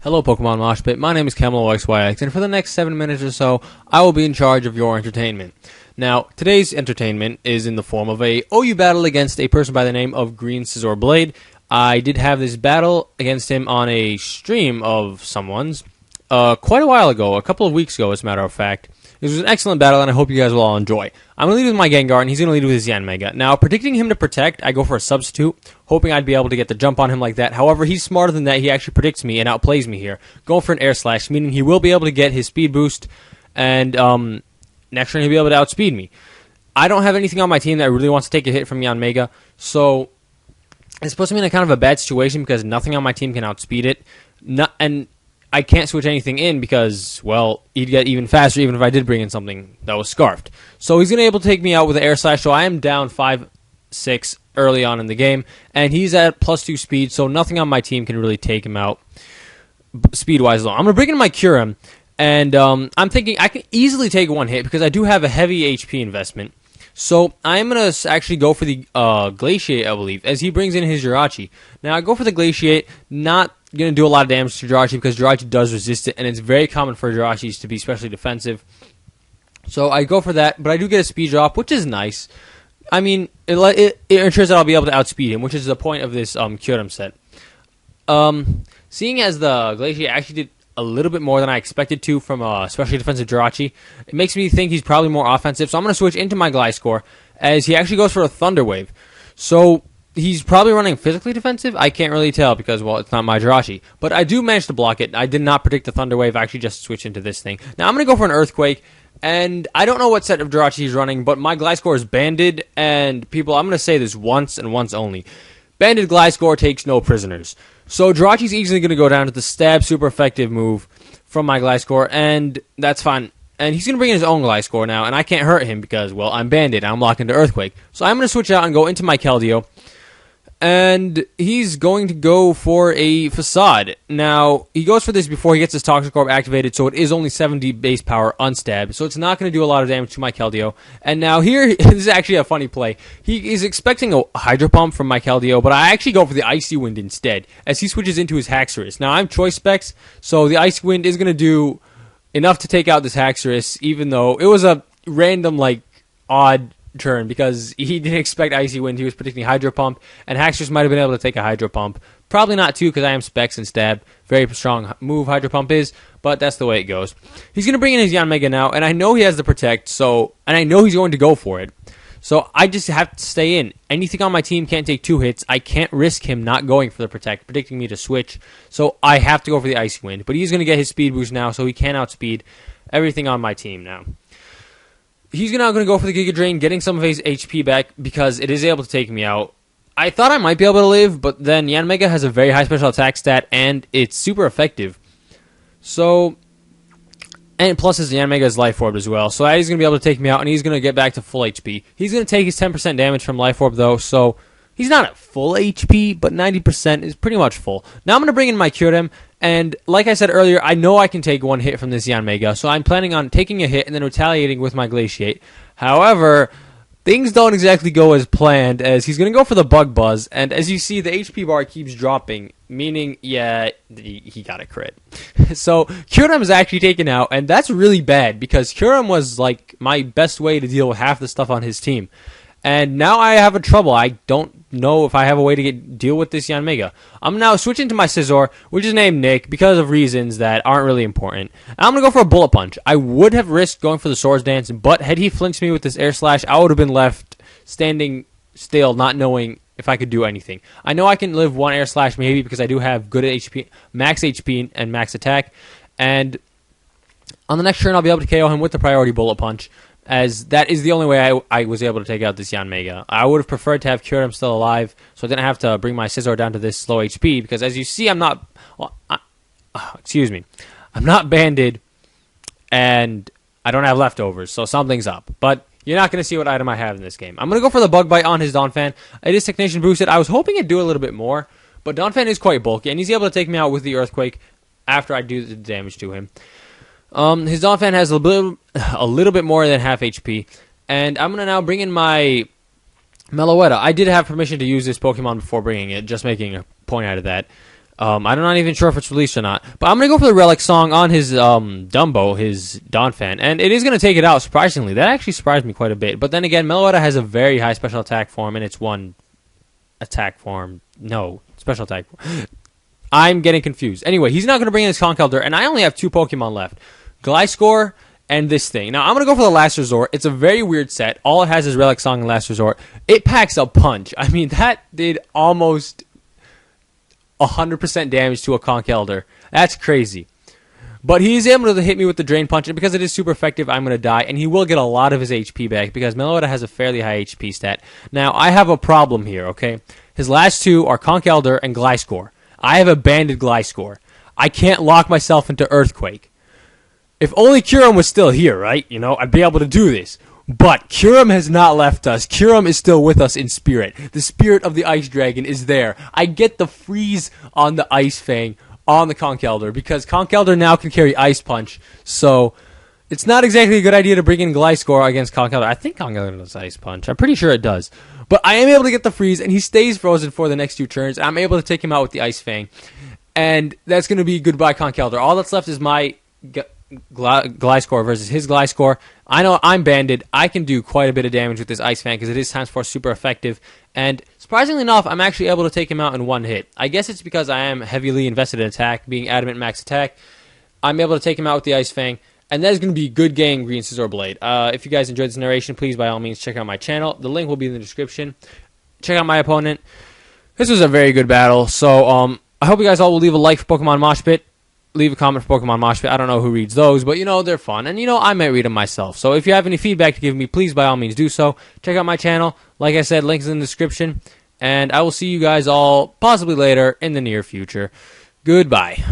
Hello PokeMoshPit, my name is KameloxYx, and for the next 7 minutes or so, I will be in charge of your entertainment. Now, today's entertainment is in the form of a OU battle against a person by the name of GreenScizorBlade. I did have this battle against him on a stream of someone's quite a while ago, a couple of weeks ago as a matter of fact. It was an excellent battle, and I hope you guys will all enjoy. I'm going to lead with my Gengar, and he's going to lead with his Yanmega. Now, predicting him to protect, I go for a substitute, hoping I'd be able to get the jump on him like that. However, he's smarter than that. He actually predicts me and outplays me here. Going for an Air Slash, meaning he will be able to get his speed boost, and next turn he'll be able to outspeed me. I don't have anything on my team that really wants to take a hit from Yanmega, so it's supposed to be in a kind of a bad situation because nothing on my team can outspeed it. And I can't switch anything in because, well, he'd get even faster even if I did bring in something that was Scarfed. So he's going to be able to take me out with an Air Slash, so I am down 5-6 early on in the game, and he's at +2 speed, so nothing on my team can really take him out speed-wise alone. I'm going to bring in my Kyurem, and I'm thinking I can easily take one hit because I do have a heavy HP investment. So I'm going to actually go for the Glaciate, I believe, as he brings in his Jirachi. Now, I go for the Glaciate, not going to do a lot of damage to Jirachi because Jirachi does resist it, and it's very common for Jirachis to be especially defensive. So I go for that, but I do get a speed drop, which is nice. I mean, it ensures that I'll be able to outspeed him, which is the point of this Kyurem set. Seeing as the Glaciate actually did a little bit more than I expected to from especially defensive Jirachi, it makes me think he's probably more offensive, so I'm going to switch into my Gliscor, as he actually goes for a Thunder Wave. So he's probably running physically defensive. I can't really tell because, well, it's not my Jirachi. But I do manage to block it. I did not predict the Thunder Wave. I actually just switched into this thing. Now I'm going to go for an Earthquake. And I don't know what set of Jirachi he's running, but my Gliscor is banded. And people, I'm going to say this once and once only. Banded Gliscor takes no prisoners. So Jirachi's easily going to go down to the Stab super effective move from my Gliscor. And that's fine. And he's going to bring in his own Gliscor now. And I can't hurt him because, well, I'm banded. I'm locked into Earthquake. So I'm going to switch out and go into my Keldeo. And he's going to go for a Facade. Now, he goes for this before he gets his Toxic Orb activated, so it is only 70 base power unstabbed, so it's not going to do a lot of damage to my Keldeo. And now here, this is actually a funny play. He is expecting a Hydro Pump from my Keldeo, but I actually go for the Icy Wind instead, as he switches into his Haxorus. Now, I'm Choice Specs, so the Icy Wind is going to do enough to take out this Haxorus, even though it was a random, odd turn because he didn't expect Icy Wind. He was predicting Hydro Pump, and Haxorus might have been able to take a Hydro Pump. Probably not too because I am Specs and Stab. Very strong move Hydro Pump is, but that's the way it goes. He's going to bring in his Yanmega now, and I know he has the Protect, and I know he's going to go for it. So I just have to stay in. Anything on my team can't take 2 hits. I can't risk him not going for the Protect, predicting me to switch. So I have to go for the Icy Wind, but he's going to get his speed boost now, so he can outspeed everything on my team now. He's now going to go for the Giga Drain, getting some of his HP back because it is able to take me out. I thought I might be able to live, but then Yanmega has a very high special attack stat, and it's super effective. So, and plus his Yanmega is Life Orb as well, so he's going to be able to take me out, and he's going to get back to full HP. He's going to take his 10% damage from Life Orb, though, so he's not at full HP, but 90% is pretty much full. Now I'm going to bring in my Kyurem, and like I said earlier, I know I can take one hit from this Yanmega, so I'm planning on taking a hit and then retaliating with my Glaciate. However, things don't exactly go as planned, as he's going to go for the Bug Buzz, and as you see, the HP bar keeps dropping, meaning, yeah, he got a crit. So, Kyurem is actually taken out, and that's really bad, because Kyurem was, my best way to deal with half the stuff on his team. And now I have a trouble. I don't know if I have a way to deal with this Yanmega. I'm now switching to my Scizor, which is named Nick, because of reasons that aren't really important. And I'm going to go for a Bullet Punch. I would have risked going for the Swords Dance, but had he flinched me with this Air Slash, I would have been left standing still, not knowing if I could do anything. I know I can live one Air Slash maybe because I do have good HP, max HP and max attack. And on the next turn, I'll be able to KO him with the priority Bullet Punch, as that is the only way I was able to take out this Yanmega. I would have preferred to have Kyurem still alive, so I didn't have to bring my Scizor down to this low HP, because as you see, I'm not... I'm not banded, and I don't have leftovers, so something's up. But you're not going to see what item I have in this game. I'm going to go for the Bug Bite on his Donphan. It is Technician boosted. I was hoping it'd do a little bit more, but Donphan is quite bulky, and he's able to take me out with the Earthquake after I do the damage to him. His Donphan has a little bit more than half HP, and I'm going to now bring in my Meloetta. I did have permission to use this Pokemon before bringing it, just making a point out of that. I'm not even sure if it's released or not. But I'm going to go for the Relic song on his Dumbo, his Donphan. And it is going to take it out, surprisingly. That actually surprised me quite a bit. But then again, Meloetta has a very high special attack form, and it's one attack form. No, special attack form. I'm getting confused. Anyway, he's not going to bring in his Conkeldurr, and I only have 2 Pokemon left. Gliscor and this thing. Now, I'm going to go for the Last Resort. It's a very weird set. All it has is Relic Song and Last Resort. It packs a punch. I mean, that did almost 100% damage to a Conkeldurr. That's crazy. But he's able to hit me with the Drain Punch, and because it is super effective, I'm going to die, and he will get a lot of his HP back, because Meloetta has a fairly high HP stat. Now, I have a problem here, okay? His last 2 are Conkeldurr and Gliscor. I have a banded Gliscor. I can't lock myself into Earthquake. If only Kyurem was still here, right? You know, I'd be able to do this. But Kyurem has not left us. Kyurem is still with us in spirit. The spirit of the Ice Dragon is there. I get the freeze on the Ice Fang on the Conkeldurr because Conkeldurr now can carry Ice Punch. So it's not exactly a good idea to bring in Gliscor against Conkeldurr. I think Conkeldurr does Ice Punch. I'm pretty sure it does. But I am able to get the freeze, and he stays frozen for the next 2 turns. I'm able to take him out with the Ice Fang. And that's going to be goodbye Conkeldurr. All that's left is my Gliscor versus his Gliscor. I know I'm banded. I can do quite a bit of damage with this Ice Fan because it is times 4 super effective. And surprisingly enough, I'm actually able to take him out in 1 hit. I guess it's because I am heavily invested in attack, being adamant max attack. I'm able to take him out with the Ice Fang. And that is going to be a good game, GreenScizorBlade. If you guys enjoyed this narration, please by all means check out my channel. The link will be in the description. Check out my opponent. This was a very good battle. So I hope you guys all will leave a like for PokeMoshPit. Leave a comment for PokeMoshPit. I don't know who reads those, but you know, they're fun. And you know, I might read them myself. So if you have any feedback to give me, please by all means do so. Check out my channel. Like I said, links in the description. And I will see you guys all possibly later in the near future. Goodbye.